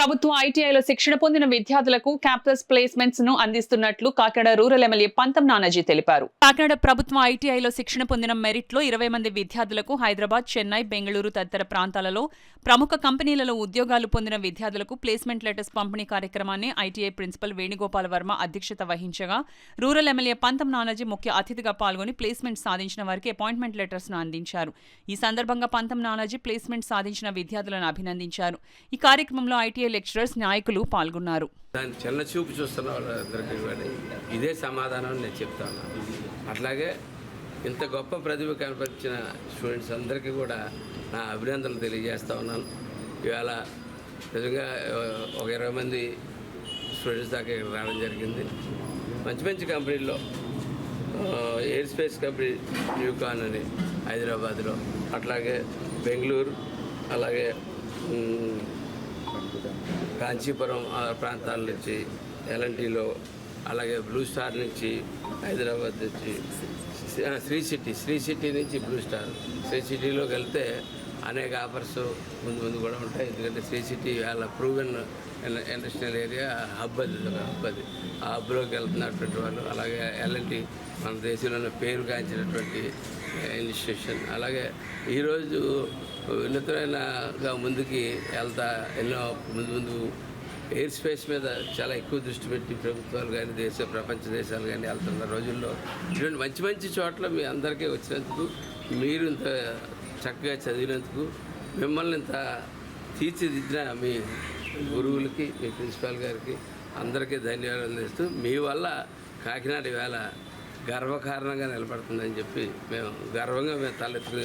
ప్రభుత్వ ఐటీఐలో శిక్షణ పొందిన విద్యార్థులకు క్యాంపస్ ప్లేస్మెంట్స్ ను అందిస్తున్నట్లు కాకినాడ రూరల్ ఎమ్మెల్యే పంతం నానాజీ తెలిపారు. కాకినాడ ప్రభుత్వ ఐటీఐలో శిక్షణ పొందిన మెరిట్ లో 20 మంది విద్యార్థులకు హైదరాబాద్, చెన్నై, బెంగళూరు తదితర ప్రాంతాలలో ప్రముఖ కంపెనీలలో ఉద్యోగాలు పొందిన విద్యార్థులకు ప్లేస్మెంట్ లెటర్స్ పంపిణీ కార్యక్రమాన్ని ఐటీఐ ప్రిన్సిపల్ వేణుగోపాల్ వర్మ అధ్యక్షత వహించగా రూరల్ ఎమ్మెల్యే పంతం నానాజీ ముఖ్య అతిథిగా పాల్గొని ప్లేస్మెంట్ సాధించిన వారికి అపాయింట్మెంట్ లెటర్స్ ను అందించారు. ఈ సందర్భంగా పంతం నానాజీ ప్లేస్మెంట్ సాధించిన విద్యార్థులను అభినందించారు. ఈ కార్యక్రమంలో ఐటీఐ లెక్చరర్స్, నాయకులు పాల్గొన్నారు. చిన్న చూపు చూస్తున్న వాళ్ళందరికీ ఇదే సమాధానం నేను చెప్తాను. అట్లాగే ఇంత గొప్ప ప్రతిభ కనపరిచిన స్టూడెంట్స్ అందరికీ కూడా నా అభినందనలు తెలియజేస్తూ ఉన్నాను. ఇవాళ నిజంగా ఒక 20 మంది స్టూడెంట్స్ దాకా ఇక్కడ రావడం జరిగింది. మంచి మంచి కంపెనీల్లో ఎయిర్ స్పేస్ కంపెనీ న్యూకాన్ అని హైదరాబాద్లో, అట్లాగే బెంగళూరు, అలాగే కాంచీపురం ప్రాంతాల నుంచి ఎల్ఎన్టీలో, అలాగే బ్లూ స్టార్ నుంచి హైదరాబాద్ నుంచి శ్రీ సిటీ నుంచి బ్లూ స్టార్, శ్రీ సిటీలోకి వెళ్తే అనేక ఆఫర్స్ ముందు కూడా ఉంటాయి. ఎందుకంటే శ్రీ సిటీ వాళ్ళ ప్రూవెన్ ఇండస్ట్రియల్ ఏరియా హబ్ అది ఆ హబ్లోకి వెళ్తున్నటువంటి వాళ్ళు, అలాగే ఎల్ఎన్టీ మన దేశంలోనే పేరుగాంచినటువంటి ఇన్స్టిట్యూషన్. అలాగే ఈరోజు ఉన్నతమైనగా ముందుకి వెళ్తా ఎన్నో ముందు ఎయిర్ స్పేస్ మీద చాలా ఎక్కువ దృష్టి పెట్టి ప్రభుత్వాలు కానీ ప్రపంచ దేశాలు కానీ వెళ్తున్న రోజుల్లో ఇటువంటి మంచి మంచి చోట్ల మీ అందరికీ వచ్చినందుకు, మీరు ఇంత చక్కగా చదివినందుకు, మిమ్మల్ని ఇంత తీర్చిదిద్దిన మీ గురువులకి, మీ ప్రిన్సిపాల్ గారికి అందరికీ ధన్యవాదాలు ఇస్తూ, మీ వల్ల కాకినాడ వేళ గర్వకారణంగా నిలబడుతుందని చెప్పి మేము తలెత్తుకుని